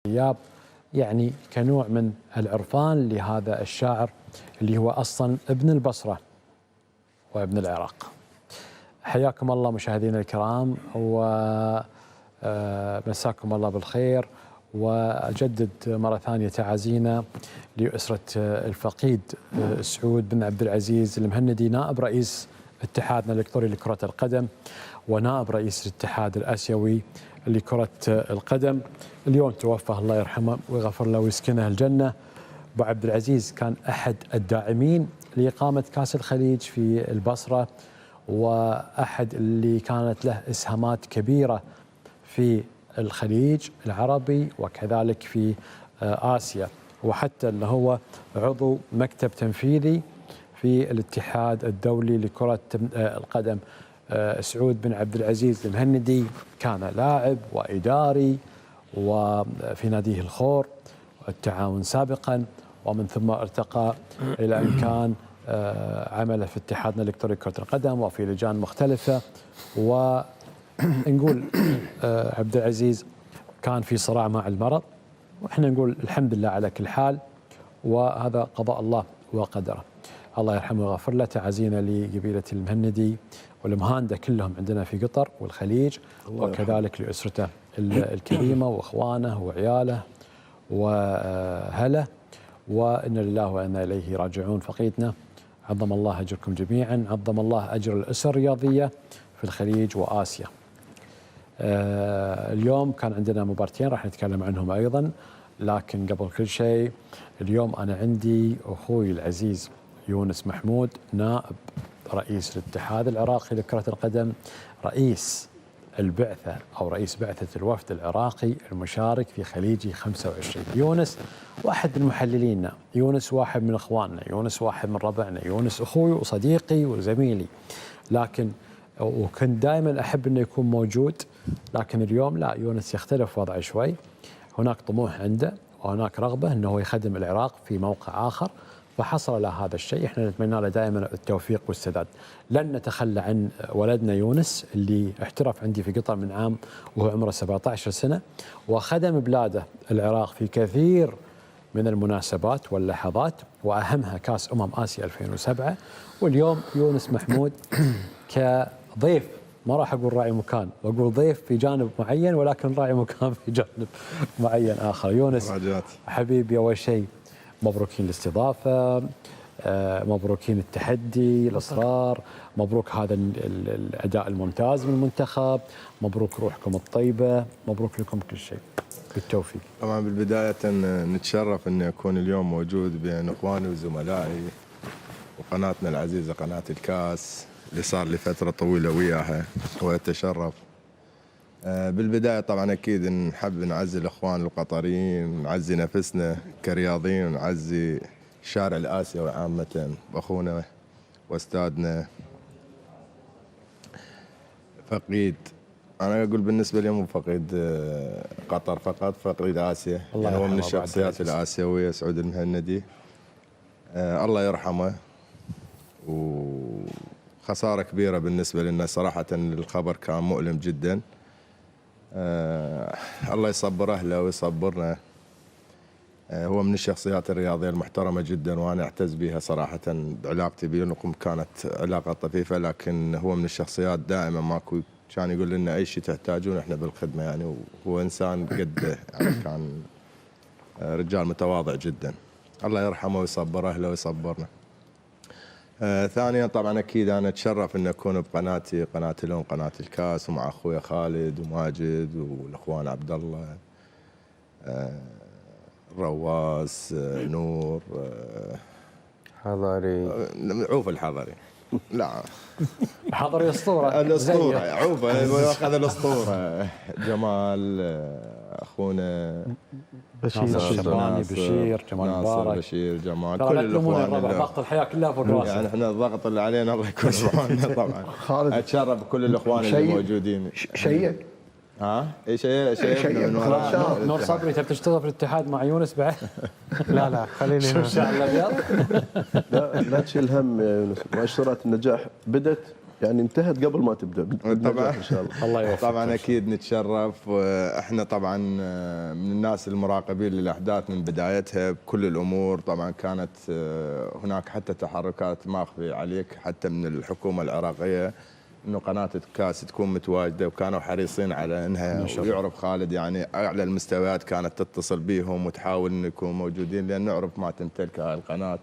الغياب يعني كنوع من العرفان لهذا الشاعر اللي هو أصلا ابن البصرة وابن العراق. حياكم الله مشاهدينا الكرام ومساكم الله بالخير، وأجدد مرة ثانية تعازينا لأسرة الفقيد سعود بن عبد العزيز المهندي، نائب رئيس اتحادنا الإلكتروني لكرة القدم ونائب رئيس الاتحاد الآسيوي لكرة القدم. اليوم توفى، الله يرحمه ويغفر له ويسكنه الجنة. أبو عبد العزيز كان أحد الداعمين لإقامة كأس الخليج في البصرة، وأحد اللي كانت له إسهامات كبيرة في الخليج العربي وكذلك في آسيا، وحتى أنه هو عضو مكتب تنفيذي في الاتحاد الدولي لكرة القدم. سعود بن عبد العزيز المهندي كان لاعب وإداري وفي ناديه الخور والتعاون سابقا، ومن ثم ارتقى إلى أن كان عمل في اتحادنا الإلكتروني لكرة القدم وفي لجان مختلفة. ونقول عبد العزيز كان في صراع مع المرض، وإحنا نقول الحمد لله على كل حال، وهذا قضاء الله وقدره. الله يرحمه ويغفر له. تعازينا لقبيلة المهندي والمهاندة كلهم عندنا في قطر والخليج، وكذلك لأسرته الكريمة وإخوانه وعياله وأهله، وإنا لله وإنا إليه راجعون. فقيدنا عظم الله أجركم جميعا، عظم الله أجر الأسر الرياضية في الخليج وآسيا. اليوم كان عندنا مبارتين راح نتكلم عنهم أيضا، لكن قبل كل شيء اليوم أنا عندي أخوي العزيز يونس محمود، نائب رئيس الاتحاد العراقي لكرة القدم، رئيس البعثة أو رئيس بعثة الوفد العراقي المشارك في خليجي 25. يونس واحد من محللينا، يونس واحد من إخواننا، يونس واحد من ربعنا، يونس أخوي وصديقي وزميلي، لكن وكنت دائما أحب أنه يكون موجود، لكن اليوم لا، يونس يختلف وضعه شوي. هناك طموح عنده وهناك رغبة أنه يخدم العراق في موقع آخر، فحصل له هذا الشيء. احنا نتمنى له دائما التوفيق والسداد. لن نتخلى عن ولدنا يونس اللي احترف عندي في قطر من عام وهو عمره 17 سنة، وخدم بلاده العراق في كثير من المناسبات واللحظات، وأهمها كأس آسيا 2007. واليوم يونس محمود كضيف، ما راح أقول راعي مكان، وأقول ضيف في جانب معين، ولكن راعي مكان في جانب معين آخر. يونس حبيبي، أول شيء مبروكين الاستضافة، مبروكين التحدي، الإصرار، مبروك هذا الأداء الممتاز من المنتخب، مبروك روحكم الطيبة، مبروك لكم كل شيء، بالتوفيق. طبعا بالبداية نتشرف أن أكون اليوم موجود بين إخواني وزملائي وقناتنا العزيزة قناة الكاس اللي صار لي فترة طويلة وياها، وأتشرف. بالبداية طبعا أكيد نحب نعزي الإخوان القطريين، نعزي نفسنا كرياضيين، ونعزي الشارع الآسيوي عامة بأخونا وأستاذنا فقيد. أنا أقول بالنسبة لي مو فقيد قطر فقط، فقيد آسيا، يعني هو من الشخصيات الآسيوية سعود المهندي. الله يرحمه، وخسارة كبيرة بالنسبة لنا صراحة. الخبر كان مؤلم جدا. الله يصبر أهله ويصبرنا. هو من الشخصيات الرياضية المحترمة جدا، وأنا أعتز بها صراحة. بعلاقتي بينكم كانت علاقة طفيفة، لكن هو من الشخصيات دائما ماكو كان يقول لنا أي شيء تحتاجون إحنا بالخدمة يعني، وهو إنسان قده يعني، كان رجال متواضع جدا. الله يرحمه ويصبر أهله ويصبرنا. ثانيا طبعا اكيد انا اتشرف ان اكون بقناتي، قناه اليوم، قناه الكاس، ومع اخويا خالد وماجد والاخوان عبد الله، رواس، نور، حضري، عوف الحضري، لا الحضري اسطوره، الاسطوره عوف اخذ الاسطوره، جمال، اخونا بشير الشرباني، بشير، جمال مبارك، بشير، جمال، كل الاخوان. ضغط الحياه كلها فوق راسنا يعني احنا الضغط اللي علينا الله يكون بعوننا طبعا. خالد، اتشرف بكل الاخوان اللي موجودين. شيء اي شيء نور صبري، تبي تشتغل في الاتحاد مع يونس بعد؟ لا خليني شو الشعر الابيض؟ لا تشيل هم يا يونس، مؤشرات النجاح بدت يعني انتهت قبل ما تبدا طبعا ان شاء الله. الله يوفقك. طبعا اكيد نتشرف، واحنا طبعا من الناس المراقبين للاحداث من بدايتها بكل الامور. طبعا كانت هناك حتى تحركات ما اخفي عليك حتى من الحكومه العراقيه انه قناه كاس تكون متواجده، وكانوا حريصين على انها ويعرف خالد يعني اعلى المستويات كانت تتصل بهم وتحاول ان يكونوا موجودين، لان نعرف ما تمتلك هاي القناه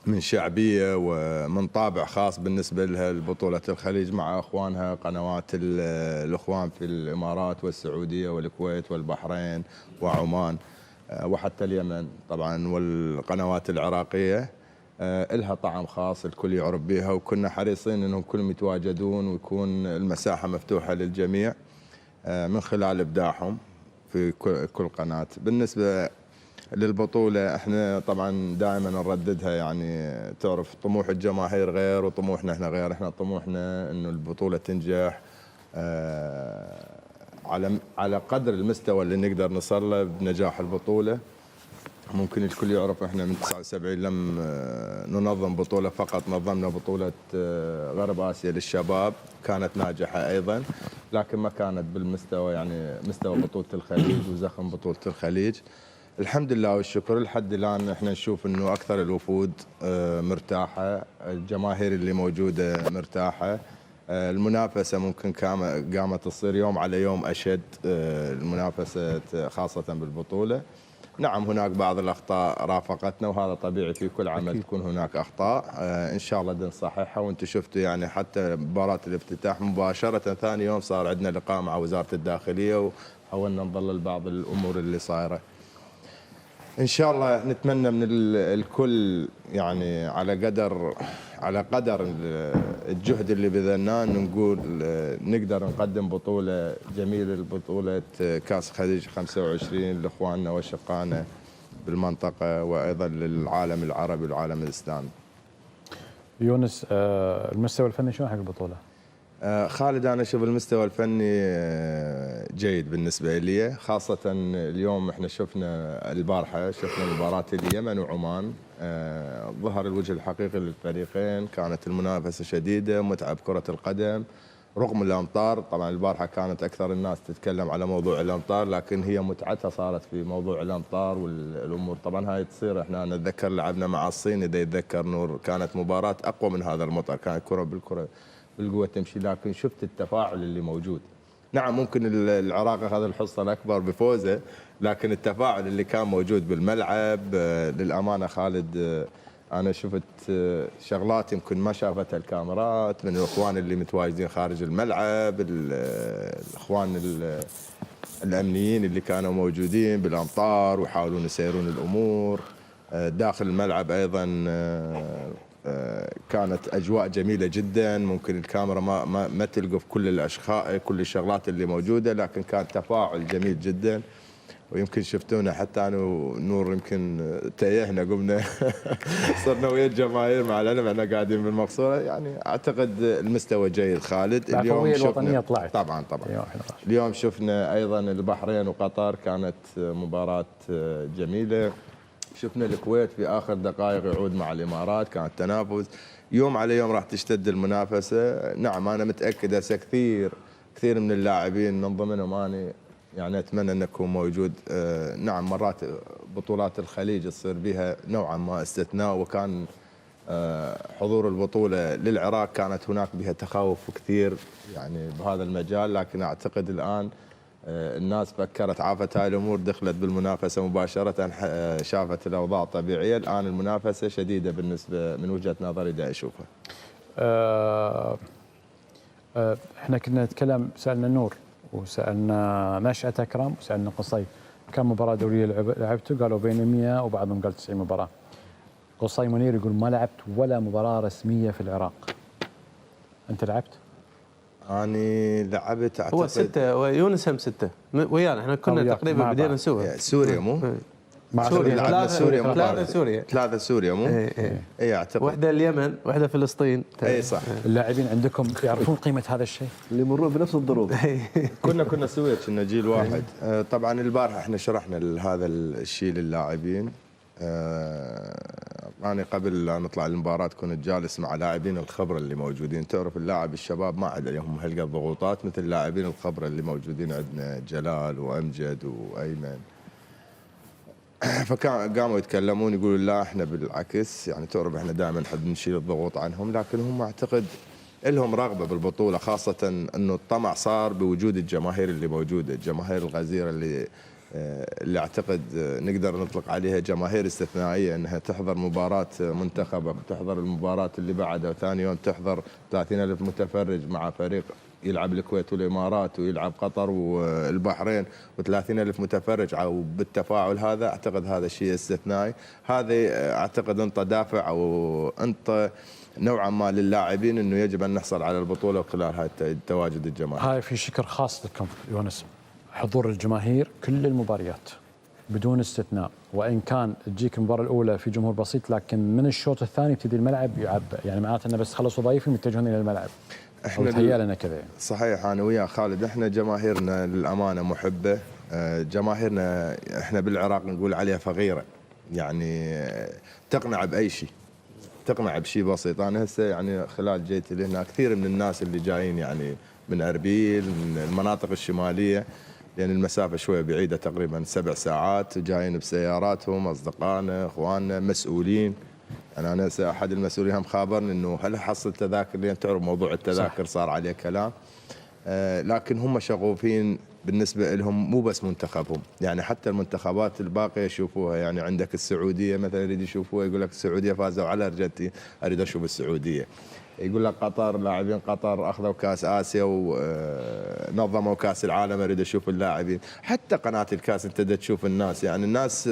من شعبيه ومن طابع خاص بالنسبه لها لبطوله الخليج مع اخوانها قنوات الاخوان في الامارات والسعوديه والكويت والبحرين وعمان وحتى اليمن طبعا، والقنوات العراقيه إلها طعم خاص الكل يعرف بها، وكنا حريصين انهم كلهم يتواجدون ويكون المساحه مفتوحه للجميع من خلال ابداعهم في كل قناه. بالنسبه للبطوله احنا طبعا دائما نرددها، يعني تعرف طموح الجماهير غير وطموحنا احنا غير. احنا طموحنا انه البطوله تنجح على قدر المستوى اللي نقدر نصل له بنجاح البطوله. ممكن الكل يعرف احنا من 79 لم ننظم بطوله فقط، نظمنا بطوله غرب اسيا للشباب كانت ناجحه ايضا، لكن ما كانت بالمستوى يعني مستوى بطوله الخليج وزخم بطوله الخليج. الحمد لله والشكر لحد الان احنا نشوف انه اكثر الوفود مرتاحه، الجماهير اللي موجوده مرتاحه، المنافسه ممكن قامت تصير يوم على يوم اشد المنافسه خاصه بالبطوله. نعم هناك بعض الاخطاء رافقتنا وهذا طبيعي في كل عمل تكون هناك اخطاء، ان شاء الله نصححها. وانتم شفتوا يعني حتى مباراه الافتتاح مباشره ثاني يوم صار عندنا لقاء مع وزاره الداخليه وحاولنا نظلل بعض الامور اللي صايره. ان شاء الله نتمنى من الكل يعني على قدر الجهد اللي بذلناه نقول نقدر نقدم بطوله جميله، بطوله كاس خليج 25 لاخواننا واشقائنا بالمنطقه وايضا للعالم العربي والعالم الاسلامي. يونس، المستوى الفني شلون حق البطوله؟ خالد أنا أشوف المستوى الفني جيد بالنسبة لي، خاصة اليوم احنا شفنا البارحة شفنا مباراة اليمن وعمان، ظهر الوجه الحقيقي للفريقين، كانت المنافسة شديدة متعب كرة القدم رغم الأمطار. طبعا البارحة كانت أكثر الناس تتكلم على موضوع الأمطار، لكن هي متعتها صارت في موضوع الأمطار والأمور. طبعا هاي تصير، احنا نتذكر لعبنا مع الصين إذا يتذكر نور، كانت مباراة أقوى من هذا المطر، كانت كرة بالقوة تمشي، لكن شفت التفاعل اللي موجود. نعم ممكن العراق أخذ الحصة الأكبر بفوزه، لكن التفاعل اللي كان موجود بالملعب للأمانة خالد أنا شفت شغلات يمكن ما شافتها الكاميرات من الإخوان اللي متواجدين خارج الملعب، الإخوان الأمنيين اللي كانوا موجودين بالأمطار ويحاولون يسيرون الأمور داخل الملعب. أيضا كانت أجواء جميلة جدا، ممكن الكاميرا ما تلقف كل الأشخاص كل الشغلات اللي موجودة، لكن كان تفاعل جميل جدا. ويمكن شفتونا حتى أنا ونور يمكن تايهنا قمنا صرنا ويا الجماهير، مع العلم احنا قاعدين بالمقصورة. يعني أعتقد المستوى جيد خالد. اليوم الوطنية طلعت طبعا اليوم شفنا أيضا البحرين وقطر، كانت مباراة جميلة. شفنا الكويت في آخر دقائق يعود مع الإمارات، كانت تنافس يوم على يوم راح تشتد المنافسة. نعم أنا متأكد هسه كثير من اللاعبين من ضمنهم أنا يعني أتمنى أن أكون موجود. نعم مرات بطولات الخليج تصير بها نوعا ما استثناء، وكان حضور البطولة للعراق كانت هناك بها تخوف كثير يعني بهذا المجال، لكن أعتقد الآن الناس فكرت عافت هاي الأمور، دخلت بالمنافسة مباشرة، شافت الأوضاع طبيعية. الآن المنافسة شديدة بالنسبة من وجهة نظري دا أشوفها. احنا كنا نتكلم، سألنا نور وسألنا نشأة أكرم وسألنا قصي، كم مباراة دولية لعبتوا؟ قالوا بين 100 وبعضهم قال 90 مباراة. قصي منير يقول ما لعبت ولا مباراة رسمية في العراق. أنت لعبت؟ أنا لعبت أعتقد هو 6 ويونس هم 6 ويانا، احنا كنا تقريبا بدينا نسوي سوريا مو؟ مع سوريا لعبنا سوريا 3 سوريا مو؟ اي اعتقد واحدة اليمن واحدة فلسطين. اي صح. اللاعبين عندكم يعرفون قيمة هذا الشيء؟ اللي يمرون بنفس الظروف. كنا سويت كنا جيل واحد. طبعا البارحة احنا شرحنا هذا الشيء للاعبين. أنا قبل لا نطلع المباراة كنت جالس مع لاعبين الخبرة اللي موجودين. تعرف اللاعب الشباب ما عليهم هالقد ضغوطات مثل اللاعبين الخبرة اللي موجودين عندنا، جلال وأمجد وأيمن. فقاموا يتكلمون يقولوا لا احنا بالعكس، يعني تعرف احنا دائما نحب نشيل الضغوط عنهم، لكن هم اعتقد لهم رغبة بالبطولة، خاصة انه الطمع صار بوجود الجماهير اللي موجودة، الجماهير الغزيرة اللي اعتقد نقدر نطلق عليها جماهير استثنائيه، انها تحضر مباراه منتخبك وتحضر المباراه اللي بعدها وثاني يوم تحضر 30,000 متفرج مع فريق يلعب الكويت والامارات ويلعب قطر والبحرين و30,000 متفرج بالتفاعل هذا. اعتقد هذا الشيء استثنائي، هذا اعتقد انطى دافع او انطى نوعا ما للاعبين انه يجب ان نحصل على البطوله خلال هاي التواجد الجماهيري. هاي في شكر خاص لكم يونس، حضور الجماهير كل المباريات بدون استثناء، وان كان تجيك المباراه الاولى في جمهور بسيط، لكن من الشوط الثاني يبتدي الملعب يعبأ، يعني معناته انه بس خلصوا ضيفهم يتجهون الى الملعب. احنا تهيأ لنا كذا يعني. صحيح، انا ويا خالد احنا جماهيرنا للامانه محبه، جماهيرنا احنا بالعراق نقول عليها فغيره، يعني تقنع باي شيء، تقنع بشيء بسيط. انا هسه يعني خلال جيتي لهنا كثير من الناس اللي جايين يعني من اربيل من المناطق الشماليه، لان المسافه شويه بعيده تقريبا 7 ساعات، جايين بسياراتهم، اصدقائنا اخواننا مسؤولين. انا احد المسؤولين هم خابرني انه هل حصل تذاكر، لان تعرف موضوع التذاكر صار عليه كلام، لكن هم شغوفين بالنسبه لهم مو بس منتخبهم، يعني حتى المنتخبات الباقيه يشوفوها. يعني عندك السعوديه مثلا يريد يشوفوها، يقول لك السعوديه فازوا على الارجنتين، اريد اشوف السعوديه. يقول لك قطر، لاعبين قطر اخذوا كاس اسيا ونظموا كاس العالم، اريد اشوف اللاعبين. حتى قناه الكاس انت تشوف الناس، يعني الناس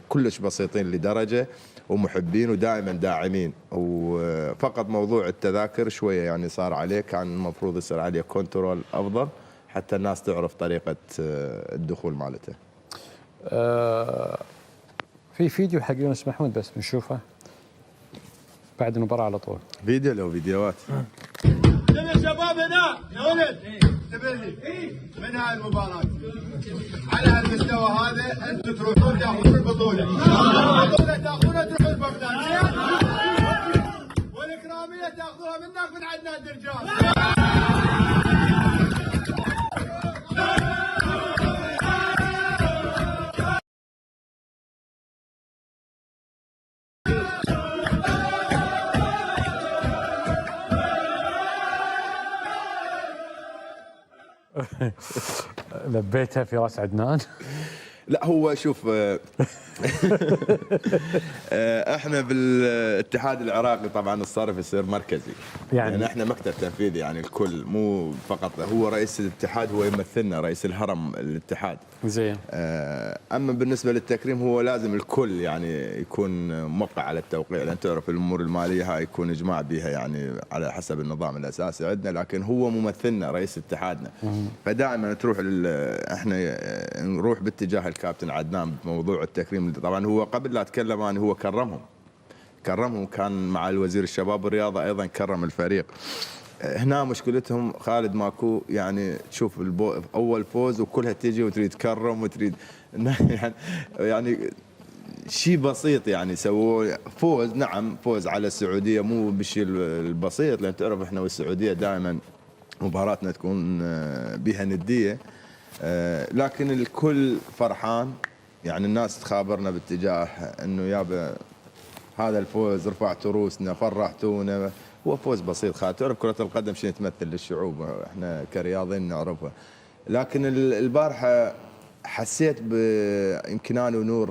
كلش بسيطين لدرجه ومحبين ودائما داعمين، وفقط موضوع التذاكر شويه يعني صار عليه، كان المفروض يصير عليه كنترول افضل حتى الناس تعرف طريقه الدخول مالته. في فيديو حق يونس محمود بس بنشوفه بعد المباراه على طول. فيديو لو فيديوهات يا شباب هنا يا ولد انتبه لي من هاي المباراة على هالمستوى هذا انتم تروحون تاخذون البطولة، البطولة تاخذونها تروحون بغداد، والإكرامية تاخذوها منك من عندنا الدرجال. لبيتها في راس عدنان. لا هو شوف احنا بالاتحاد العراقي طبعا الصرف يصير مركزي، يعني احنا مكتب تنفيذي، يعني الكل مو فقط هو رئيس الاتحاد، هو يمثلنا رئيس الهرم الاتحاد. زين. اما بالنسبه للتكريم هو لازم الكل يعني يكون موقع على التوقيع، لان تعرف الامور الماليه هاي يكون اجماع بها يعني على حسب النظام الاساسي عندنا، لكن هو ممثلنا رئيس اتحادنا. فدائما تروح احنا نروح باتجاه الكابتن عدنان بموضوع التكريم. طبعا هو قبل لا اتكلم انا هو كرمهم، كان مع الوزير الشباب والرياضه ايضا كرم الفريق. هنا مشكلتهم خالد ماكو، يعني تشوف اول فوز وكلها تيجي وتريد تكرم وتريد يعني شيء بسيط، يعني سووا فوز، نعم فوز على السعوديه مو بالشيء البسيط، لان تعرف احنا والسعوديه دائما مباراتنا تكون بها نديه، لكن الكل فرحان. يعني الناس تخابرنا باتجاه انه يابا هذا الفوز رفعتوا روسنا فرحتونا، هو فوز بسيط خالد. تعرف كرة القدم شنو تمثل للشعوب، احنا كرياضيين نعرفها، لكن البارحة حسيت يمكن انا ونور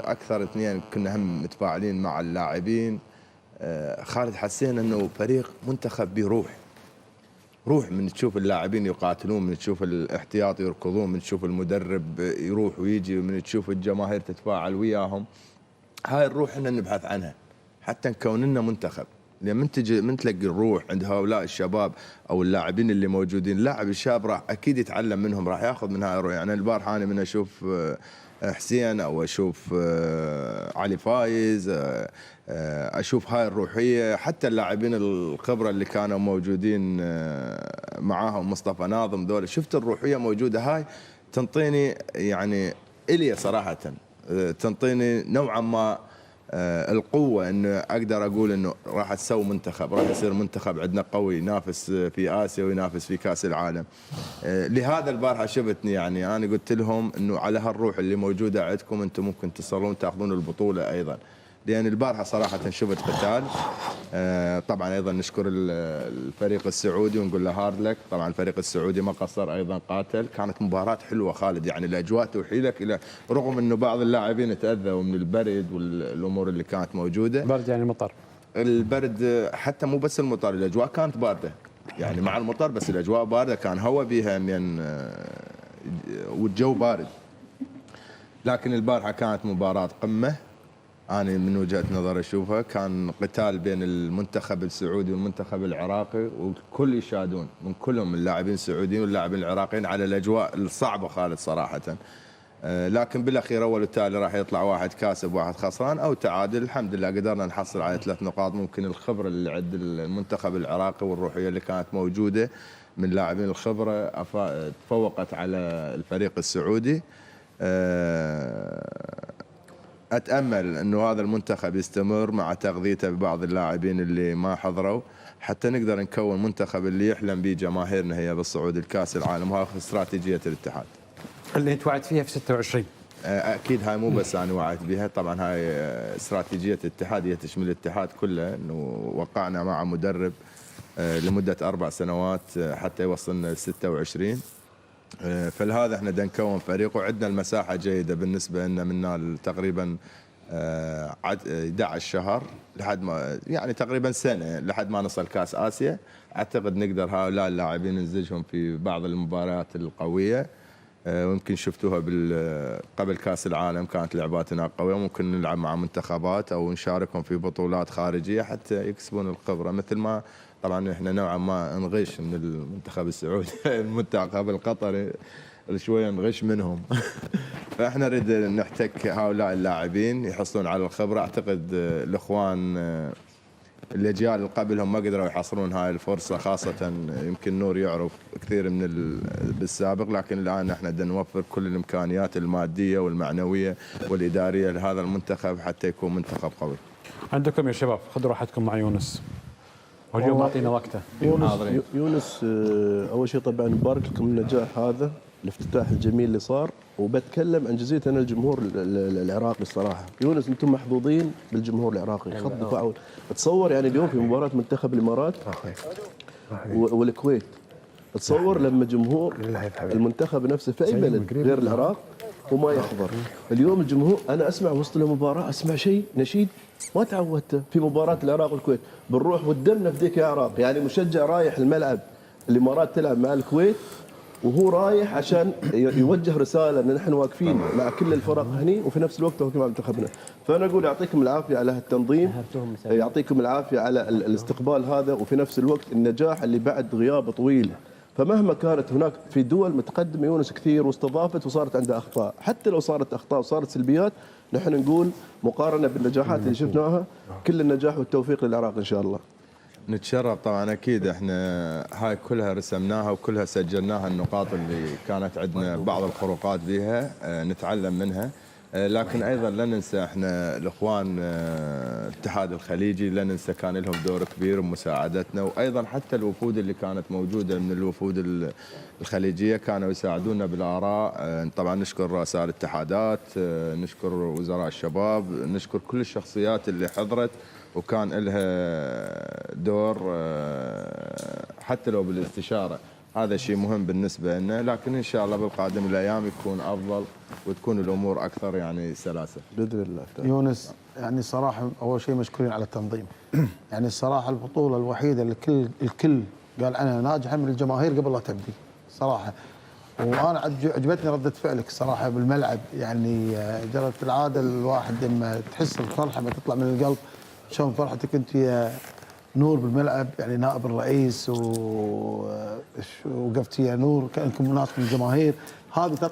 اكثر اثنين كنا هم متفاعلين مع اللاعبين. خالد حسينا انه فريق منتخب بروح، من تشوف اللاعبين يقاتلون، من تشوف الاحتياط يركضون، من تشوف المدرب يروح ويجي، من تشوف الجماهير تتفاعل وياهم. هاي الروح احنا نبحث عنها حتى نكون لنا منتخب، لان من تلقي الروح عند هؤلاء الشباب او اللاعبين اللي موجودين، اللاعب الشاب راح اكيد يتعلم منهم، راح ياخذ من هاي الروح. يعني البارحه انا من اشوف حسين او اشوف علي فايز، اشوف هاي الروحيه، حتى اللاعبين الخبره اللي كانوا موجودين معاهم مصطفى ناظم، ذول شفت الروحيه موجوده. هاي تنطيني يعني الي صراحه تنطيني نوعا ما القوه انه اقدر اقول انه راح تسوي منتخب، راح يصير منتخب عندنا قوي ينافس في اسيا وينافس في كاس العالم. لهذا البارحه شفتني يعني انا قلت لهم انه على هالروح اللي موجوده عندكم انتم ممكن تصلون تاخذون البطوله ايضا، لان البارحه صراحه شفت قتال. طبعا ايضا نشكر الفريق السعودي ونقول له هارد لك، طبعا الفريق السعودي ما قصر ايضا قاتل، كانت مباراه حلوه خالد، يعني الاجواء توحي لك الى رغم انه بعض اللاعبين تاذوا من البرد والامور اللي كانت موجوده. برد يعني مطر؟ البرد حتى مو بس المطر، الاجواء كانت بارده يعني مع المطر، بس الاجواء بارده، كان هواء بيها والجو بارد. لكن البارحه كانت مباراه قمه، أنا من وجهة نظري أشوفها كان قتال بين المنتخب السعودي والمنتخب العراقي، والكل يشادون من كلهم اللاعبين السعوديين واللاعبين العراقيين على الأجواء الصعبة خالد صراحة. لكن بالأخير أول والتالي راح يطلع واحد كاسب واحد خسران أو تعادل، الحمد لله قدرنا نحصل على 3 نقاط. ممكن الخبرة اللي عند المنتخب العراقي والروحية اللي كانت موجودة من لاعبين الخبرة تفوقت على الفريق السعودي. أتأمل أنه هذا المنتخب يستمر مع تغذيته ببعض اللاعبين اللي ما حضروا، حتى نقدر نكون منتخب اللي يحلم به جماهيرنا هي بالصعود الكاس العالم، وهذا استراتيجية الاتحاد اللي انت وعدت فيها في 26. أكيد هاي مو بس أنا وعدت بها، طبعا هاي استراتيجية الاتحاد هي تشمل الاتحاد كله، أنه وقعنا مع مدرب لمدة 4 سنوات حتى يوصلنا ل 26. فلهذا احنا بدنا نكون فريق وعندنا المساحه جيده بالنسبه لنا من تقريبا 11 شهر لحد ما يعني تقريبا سنه لحد ما نصل كاس اسيا. اعتقد نقدر هؤلاء اللاعبين نزجهم في بعض المباريات القويه، ويمكن شفتوها قبل كاس العالم كانت لعباتنا قويه، ممكن نلعب مع منتخبات او نشاركهم في بطولات خارجيه حتى يكسبون الخبره، مثل ما طبعا احنا نوعا ما نغش من المنتخب السعودي المنتخب القطري شويه نغش منهم فاحنا نريد نحتك هؤلاء اللاعبين يحصلون على الخبره. اعتقد الاخوان الاجيال اللي قبلهم ما قدروا يحصلون هاي الفرصه، خاصه يمكن نور يعرف كثير من بالسابق، لكن الان احنا بدنا نوفر كل الامكانيات الماديه والمعنويه والاداريه لهذا المنتخب حتى يكون منتخب قوي. عندكم يا شباب، خذوا راحتكم مع يونس، واليوم اعطينا وقته. يونس اول شيء طبعا نبارك لكم النجاح هذا، الافتتاح الجميل اللي صار، وبتكلم عن جزئيه انا الجمهور العراقي الصراحه. يونس انتم محظوظين بالجمهور العراقي، خط دفاع. تصور يعني اليوم في مباراه منتخب الامارات والكويت، تصور لما جمهور المنتخب نفسه في اي بلد غير العراق وما يحضر. اليوم الجمهور انا اسمع وسط المباراه اسمع شيء نشيد ما تعودته في مباراه العراق والكويت، بنروح ودمنا في ذيك يا عراق. يعني مشجع رايح الملعب الامارات تلعب مع الكويت وهو رايح عشان يوجه رساله ان نحن واقفين مع كل الفرق هني وفي نفس الوقت واقفين مع منتخبنا. فانا اقول يعطيكم العافيه على هالتنظيم، يعطيكم العافيه على الاستقبال هذا، وفي نفس الوقت النجاح اللي بعد غياب طويل. فمهما كانت هناك في دول متقدمه يونس كثير واستضافت وصارت عندها اخطاء، حتى لو صارت اخطاء وصارت سلبيات نحن نقول مقارنه بالنجاحات اللي شفناها كل النجاح والتوفيق للعراق ان شاء الله. نتشرف طبعا اكيد، احنا هاي كلها رسمناها وكلها سجلناها، النقاط اللي كانت عندنا بعض الخروقات بها نتعلم منها. لكن ايضا لا ننسى احنا الاخوان الاتحاد الخليجي لا ننسى كان لهم دور كبير بمساعدتنا، وايضا حتى الوفود اللي كانت موجوده من الوفود الخليجيه كانوا يساعدونا بالاراء. طبعا نشكر رؤساء الاتحادات، نشكر وزراء الشباب، نشكر كل الشخصيات اللي حضرت وكان لها دور حتى لو بالاستشاره. هذا شيء مهم بالنسبه لنا، لكن ان شاء الله بالقادم الايام يكون افضل وتكون الامور اكثر يعني سلاسه باذن الله. يونس يعني صراحه اول شيء مشكورين على التنظيم. يعني الصراحه البطوله الوحيده اللي الكل قال عنها ناجحه من الجماهير قبل لا تبدي صراحه. وانا عجبتني رده فعلك صراحه بالملعب، يعني جرت العاده الواحد لما تحس الفرحه ما تطلع من القلب. شلون فرحتك انت يا نور بالملعب، يعني نائب الرئيس وقفت يا نور كانكم ناس من الجماهير، هذه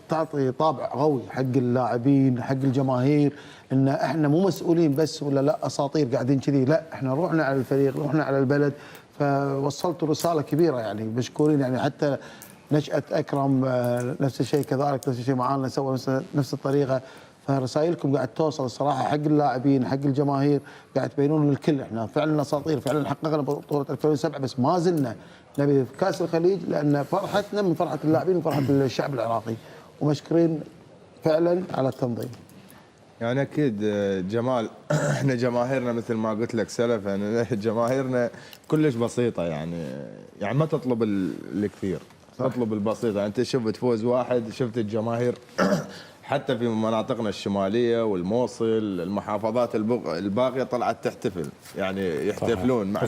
تعطي طابع قوي حق اللاعبين حق الجماهير ان احنا مو مسؤولين بس ولا لا اساطير قاعدين كذي، لا احنا روحنا على الفريق روحنا على البلد. فوصلتوا رساله كبيره يعني مشكورين. يعني حتى نشأة اكرم نفس الشيء كذلك، نفس الشيء معانا سوى نفس الطريقه. فرسائلكم قاعد توصل الصراحه حق اللاعبين، حق الجماهير، قاعد تبينون للكل احنا فعلا اساطير، فعلا حققنا بطوله 2007 بس ما زلنا نبي في كاس الخليج، لان فرحتنا من فرحه اللاعبين وفرحه الشعب العراقي، ومشكورين فعلا على التنظيم. يعني اكيد جمال احنا جماهيرنا مثل ما قلت لك سلف، يعني جماهيرنا كلش بسيطه، يعني ما تطلب الكثير، تطلب البسيط. يعني انت شفت فوز واحد، شفت الجماهير حتى في مناطقنا الشماليه والموصل المحافظات الباقيه طلعت تحتفل، يعني يحتفلون مع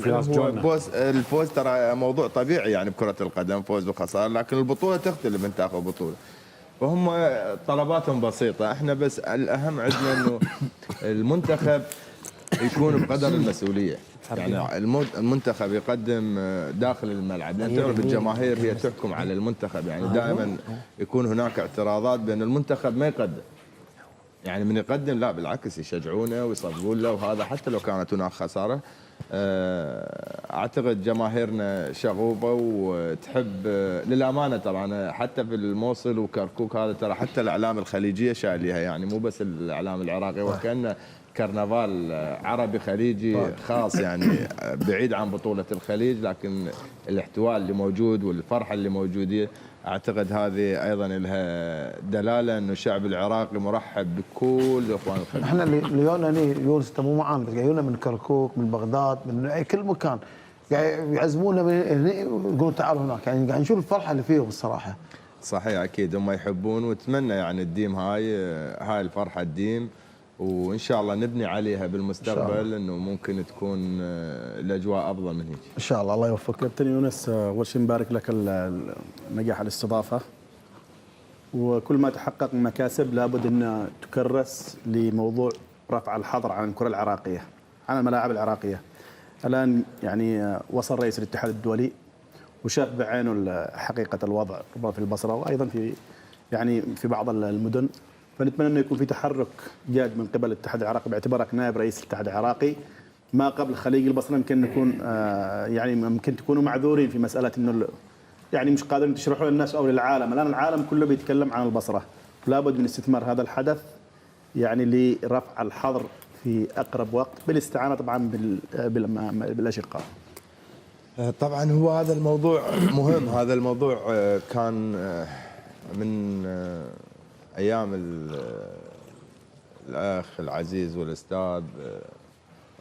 الفوز ترى موضوع طبيعي يعني بكره القدم، فوز وخساره، لكن البطوله تختلف انت تاخذ بطوله. فهم طلباتهم بسيطه، احنا بس الاهم عندنا انه المنتخب يكون بقدر المسؤوليه، يعني المنتخب يقدم داخل الملعب، لان تعرف الجماهير هي تحكم على المنتخب، يعني دائما يكون هناك اعتراضات بان المنتخب ما يقدم، يعني من يقدم لا بالعكس يشجعونه ويصفقون له، وهذا حتى لو كانت هناك خساره. اعتقد جماهيرنا شغوفه وتحب للامانه، طبعا حتى في الموصل وكركوك هذا ترى حتى الاعلام الخليجيه شايليها، يعني مو بس الاعلام العراقي، وكانه كرنفال عربي خليجي خاص، يعني بعيد عن بطوله الخليج، لكن الاحتواء اللي موجود والفرحه اللي موجوده اعتقد هذه ايضا لها دلاله انه الشعب العراقي مرحب بكل اخوان الخليج. احنا اللي يونا يونس مو معانا، بس يونا من كركوك، من بغداد، من كل مكان، قاعد يعزمونا من هنا يقولون تعالوا هناك، يعني قاعد نشوف الفرحه اللي فيهم الصراحه. صحيح اكيد هم يحبون، واتمنى يعني الديم هاي الفرحه الديم، وان شاء الله نبني عليها بالمستقبل، انه ممكن تكون الاجواء افضل من هيك. ان شاء الله، الله يوفقك. كابتن يونس، اول شيء نبارك لك نجاح الاستضافه، وكل ما تحقق من مكاسب لابد ان تكرس لموضوع رفع الحظر عن الكره العراقيه، عن الملاعب العراقيه. الان يعني وصل رئيس الاتحاد الدولي وشاف بعينه حقيقه الوضع في البصره، وايضا في بعض المدن، فنتمنى انه يكون في تحرك جاد من قبل الاتحاد العراقي، باعتبارك نائب رئيس الاتحاد العراقي. ما قبل خليج البصره يمكن نكون يعني ممكن تكونوا معذورين في مساله انه يعني مش قادرين تشرحوا للناس او للعالم، الان العالم كله بيتكلم عن البصره، لابد من استثمار هذا الحدث يعني لرفع الحظر في اقرب وقت، بالاستعانه طبعا بالاشقاء. طبعا هو هذا الموضوع مهم، هذا الموضوع كان من ايام الاخ العزيز والاستاذ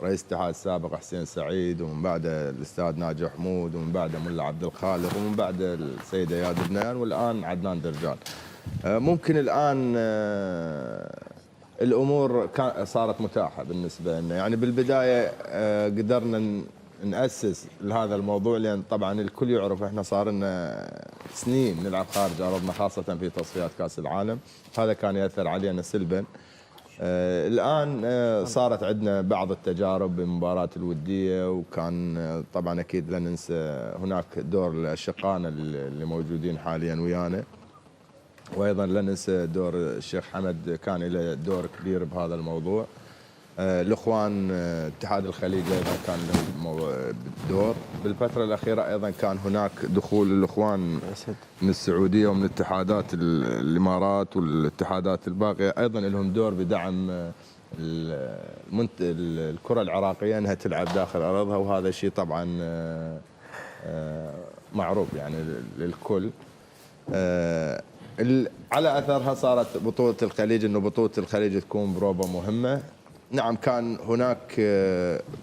رئيس الاتحاد السابق حسين سعيد، ومن بعده الاستاذ ناجي حمود، ومن بعده ملا عبد الخالق، ومن بعده السيد اياد بنيان، والان عدنان درجان. ممكن الان الامور صارت متاحه بالنسبه لنا، يعني بالبدايه قدرنا ناسس لهذا الموضوع، لان طبعا الكل يعرف احنا صار لنا سنين نلعب خارج ارضنا، خاصه في تصفيات كاس العالم، هذا كان ياثر علينا سلبا. الان صارت عندنا بعض التجارب بالمباراه الوديه، وكان طبعا اكيد لا ننسى هناك دور الاشقائنا اللي موجودين حاليا ويانا، وايضا لا ننسى دور الشيخ حمد، كان له دور كبير بهذا الموضوع. الاخوان اتحاد الخليج ايضا كان لهم دور بالفتره الاخيره، ايضا كان هناك دخول الاخوان من السعوديه ومن اتحادات الامارات والاتحادات الباقيه، ايضا لهم دور بدعم الكره العراقيه انها تلعب داخل ارضها، وهذا شيء طبعا معروف يعني للكل. على اثرها صارت بطوله الخليج، انه بطوله الخليج تكون بروبه مهمه. نعم كان هناك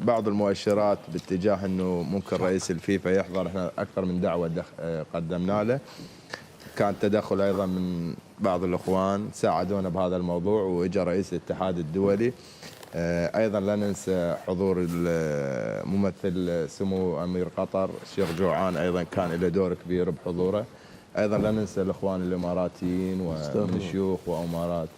بعض المؤشرات باتجاه انه ممكن رئيس الفيفا يحضر، احنا اكثر من دعوه قدمنا له، كان تدخل ايضا من بعض الاخوان ساعدونا بهذا الموضوع، واجا رئيس الاتحاد الدولي. ايضا لا ننسى حضور الممثل سمو امير قطر الشيخ جوعان، ايضا كان له دور كبير بحضوره. ايضا لا ننسى الاخوان الاماراتيين ومن الشيوخ وامارات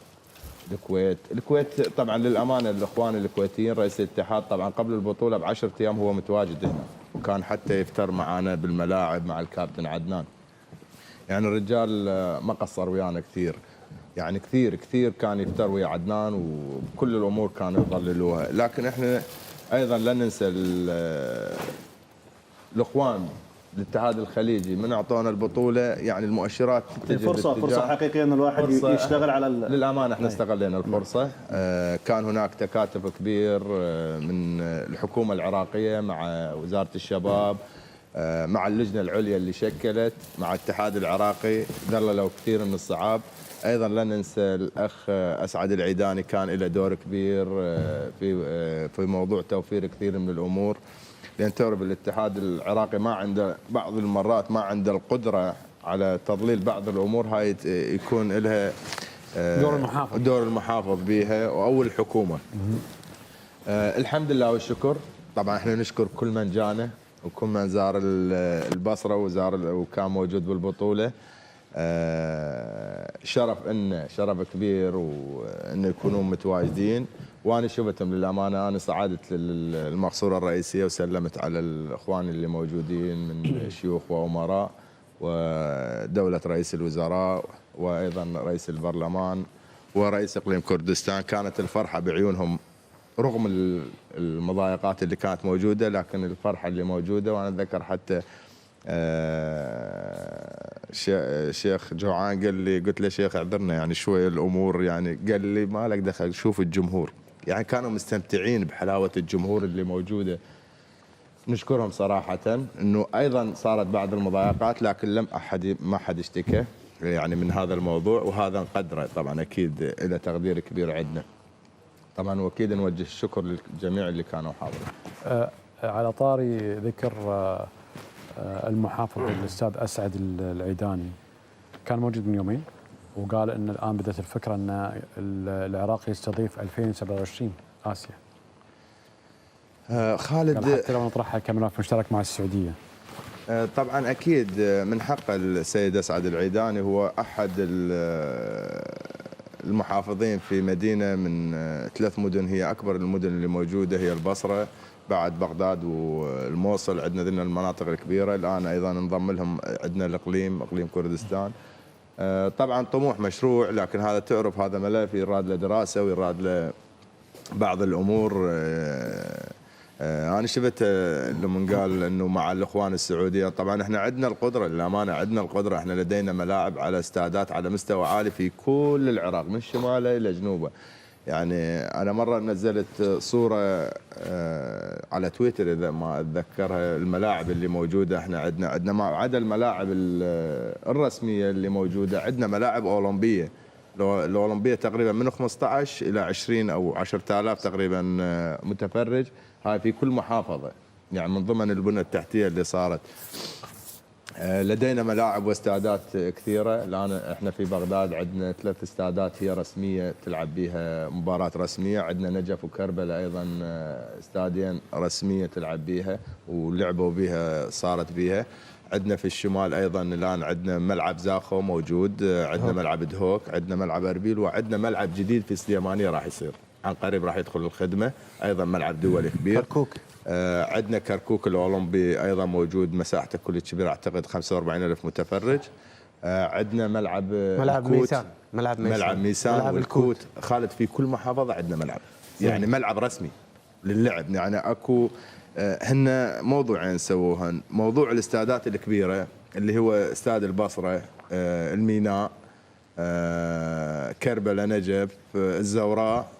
الكويت طبعا للامانه الاخوان الكويتيين، رئيس الاتحاد طبعا قبل البطوله ب10 ايام هو متواجد هنا، وكان حتى يفتر معنا بالملاعب مع الكابتن عدنان. يعني الرجال ما قصر ويانا كثير، يعني كثير كان يفتر ويا عدنان، وكل الامور كانوا يظللوها. لكن احنا ايضا لا ننسى الاخوان الاتحاد الخليجي من اعطونا البطوله يعني المؤشرات تتجه فرصه حقيقيه ان الواحد يشتغل على للامانه احنا استغلينا الفرصه. كان هناك تكاتف كبير من الحكومه العراقيه مع وزاره الشباب مع اللجنه العليا اللي شكلت مع الاتحاد العراقي، ذللوا كثير من الصعاب. ايضا لا ننسى الاخ اسعد العيداني كان له دور كبير في موضوع توفير كثير من الامور، لان تعرف الاتحاد العراقي ما عنده بعض المرات ما عنده القدره على تضليل بعض الامور هاي يكون لها دور المحافظ بها او الحكومه. الحمد لله والشكر. طبعا احنا نشكر كل من جانا وكل من زار البصره وكان موجود بالبطوله. شرف كبير وان يكونوا متواجدين، وانا شفتهم للامانه. انا صعدت للمقصوره الرئيسيه وسلمت على الاخوان اللي موجودين من شيوخ وامراء ودوله رئيس الوزراء وايضا رئيس البرلمان ورئيس اقليم كردستان. كانت الفرحه بعيونهم رغم المضايقات اللي كانت موجوده، لكن الفرحه اللي موجوده. وانا اتذكر حتى شيخ جوعان قال لي، قلت له شيخ اعذرنا يعني شوي الامور، يعني قال لي ما لك دخل، شوف الجمهور. يعني كانوا مستمتعين بحلاوه الجمهور اللي موجوده. نشكرهم صراحه. انه ايضا صارت بعض المضايقات، لكن ما حد اشتكى يعني من هذا الموضوع، وهذا نقدره طبعا. اكيد له تقدير كبير عندنا طبعا، واكيد نوجه الشكر للجميع اللي كانوا حاضرين. على طاري ذكر المحافظ الاستاذ اسعد العيداني، كان موجود من يومين وقال ان الان بدات الفكره ان العراق يستضيف 2027 اسيا. خالد حتى لو نطرحها كملف مشترك مع السعوديه. طبعا اكيد من حق السيد اسعد العيداني، هو احد المحافظين في مدينه من 3 مدن هي اكبر المدن اللي موجوده، هي البصره بعد بغداد والموصل. عندنا ذننا المناطق الكبيره. الان ايضا انضم لهم عندنا اقليم كردستان. طبعا طموح مشروع، لكن هذا تعرف هذا ملف يراد له دراسه ويراد له بعض الامور. انا شفت لما قال انه مع الاخوان السعوديه. طبعا احنا عندنا القدره للامانه، عندنا القدره. احنا لدينا ملاعب على استادات على مستوى عالي في كل العراق من شماله الى جنوبه. يعني انا مره نزلت صوره على تويتر اذا ما اتذكرها، الملاعب اللي موجوده. احنا عندنا ما عدا الملاعب الرسميه اللي موجوده، عندنا ملاعب اولمبيه. الاولمبيه تقريبا من 15 الى 20 او 10,000 تقريبا متفرج. هاي في كل محافظه، يعني من ضمن البنى التحتيه اللي صارت. لدينا ملاعب واستادات كثيره. الان احنا في بغداد عندنا 3 استادات هي رسميه تلعب بها مباراه رسميه. عندنا نجف وكربلاء ايضا استادين رسميه تلعب بها ولعبوا بها صارت بها. عندنا في الشمال ايضا الان عندنا ملعب زاخو موجود، عندنا ملعب دهوك، عندنا ملعب اربيل، وعندنا ملعب جديد في سليمانيه راح يصير عن قريب، راح يدخل الخدمه. ايضا ملعب دولي كبير. كركوك. عندنا كركوك الاولمبي ايضا موجود، مساحته كلش كبيره، اعتقد 45,000 متفرج. عندنا ملعب ميسان. ملعب ميسان والكوت. خالد في كل محافظه عندنا ملعب، يعني ملعب رسمي للعب. يعني اكو هن موضوعين سووهن، موضوع الاستادات الكبيره اللي هو استاد البصره، الميناء، كربلاء، نجف، الزوراء،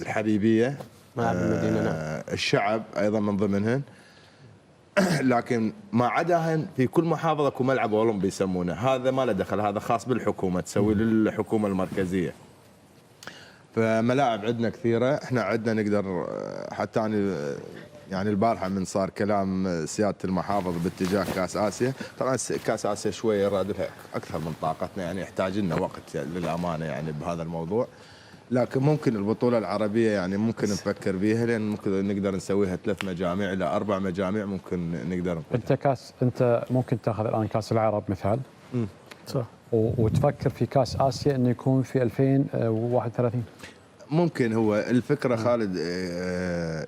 الحبيبيه، ملعب المدينه، الشعب ايضا من ضمنهن. لكن ما عداهن في كل محافظه اكو ملعب اولمبي يسمونه. هذا ما له دخل، هذا خاص بالحكومه، تسوي للحكومه المركزيه. فملاعب عندنا كثيره. احنا عندنا نقدر حتى أنا يعني البارحه من صار كلام سياده المحافظ باتجاه كاس اسيا. طبعا كاس اسيا شويه يراد لها اكثر من طاقتنا، يعني يحتاج لنا وقت للامانه يعني بهذا الموضوع. لكن ممكن البطوله العربيه يعني ممكن نفكر بيها، لان ممكن نقدر نسويها 3 مجاميع الى 4 مجاميع ممكن نقدر نقودها. انت ممكن تاخذ الان كاس العرب مثال، صح، وتفكر في كاس اسيا انه يكون في 2031. ممكن. هو الفكره خالد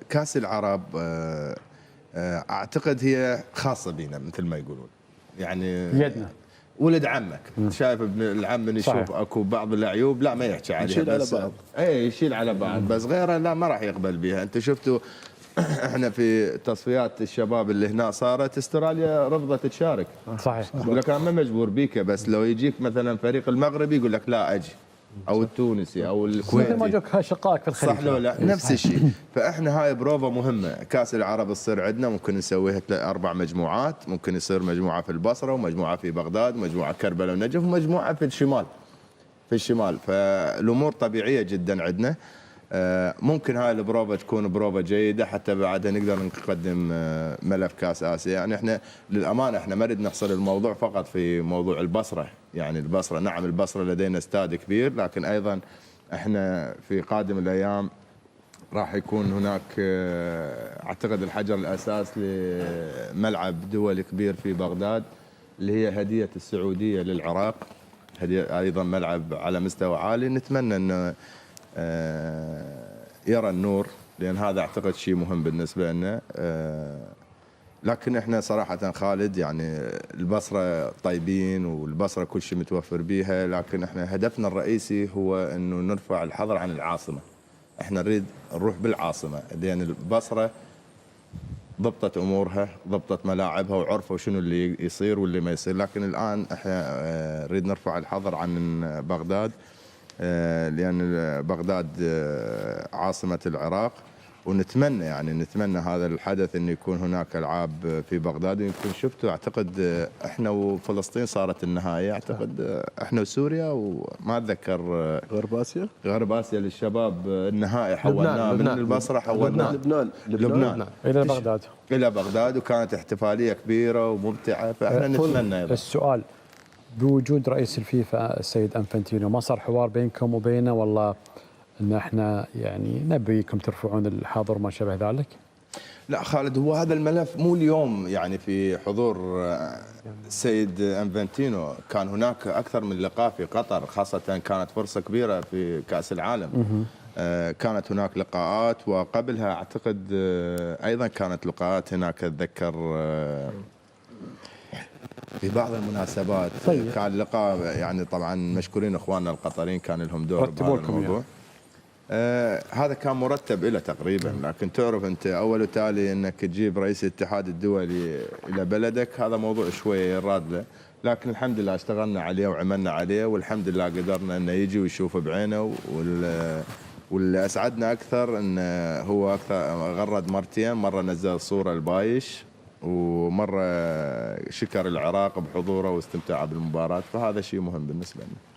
كاس العرب اعتقد هي خاصه بينا مثل ما يقولون، يعني يدنا ولد عمك. شايف ابن العم من يشوف اكو بعض العيوب لا ما يحكي عليها، يشيل على بس بعض. اي يشيل على بعض، بس غيره لا ما راح يقبل بها. انت شفتوا احنا في تصفيات الشباب اللي هنا صارت استراليا رفضت تشارك. صحيح. يقول لك انا ما مجبور بيك، بس لو يجيك مثلا فريق المغربي يقول لك لا اجي، او التونسي او مثل ما الكويتي. جوك شقائق في الخليج. صح لو لا؟ نفس الشيء. فاحنا هاي بروفا مهمه. كاس العرب تصير عندنا ممكن نسويها 4 مجموعات، ممكن يصير مجموعه في البصره ومجموعه في بغداد ومجموعه كربلاء ونجف ومجموعه في الشمال. فالامور طبيعيه جدا عندنا. ممكن هاي البروفا تكون بروفا جيده حتى بعدها نقدر نقدم ملف كاس اسيا. يعني احنا للامانه احنا ما نريد نحصر الموضوع فقط في موضوع البصره. يعني البصره نعم البصره لدينا استاد كبير، لكن ايضا احنا في قادم الايام راح يكون هناك اعتقد الحجر الاساس لملعب دولي كبير في بغداد اللي هي هديه السعوديه للعراق. هديه ايضا ملعب على مستوى عالي، نتمنى انه يرى النور، لان هذا اعتقد شيء مهم بالنسبه لنا. لكن احنا صراحه خالد يعني البصره طيبين والبصره كل شيء متوفر بيها، لكن احنا هدفنا الرئيسي هو انه نرفع الحظر عن العاصمه. احنا نريد نروح بالعاصمه، لان البصره ضبطت امورها، ضبطت ملاعبها وعرفوا شنو اللي يصير واللي ما يصير. لكن الان احنا نريد نرفع الحظر عن بغداد، لان بغداد عاصمه العراق، ونتمنى يعني نتمنى هذا الحدث انه يكون هناك العاب في بغداد. ويمكن شفتوا اعتقد احنا وفلسطين صارت النهائيه، اعتقد احنا وسوريا وما اتذكر غرب اسيا للشباب النهائي حولناه من البصره، حولناه لبنان الى بغداد وكانت احتفاليه كبيره وممتعه. فاحنا نتمنى السؤال بوجود رئيس الفيفا السيد انفانتينو ما صار حوار بينكم وبينه والله ان احنا يعني نبيكم ترفعون الحظر ما شابه ذلك؟ لا خالد، هو هذا الملف مو اليوم يعني في حضور السيد انفانتينو، كان هناك اكثر من لقاء في قطر، خاصه كانت فرصه كبيره في كاس العالم. كانت هناك لقاءات، وقبلها اعتقد ايضا كانت لقاءات هناك اتذكر في بعض المناسبات. طيب. كان لقاء يعني طبعا مشكورين اخواننا القطريين كان لهم دور بهذا الموضوع. هذا كان مرتب له تقريبا، لكن تعرف انت اول وتالي انك تجيب رئيس الاتحاد الدولي الى بلدك هذا موضوع شويه يراد له، لكن الحمد لله اشتغلنا عليه وعملنا عليه، والحمد لله قدرنا انه يجي ويشوف بعينه. واللي اسعدنا اكثر انه هو اكثر غرد مرتين، مره نزل صوره البايش ومره شكر العراق بحضوره واستمتاعه بالمباراه، فهذا شيء مهم بالنسبه لنا.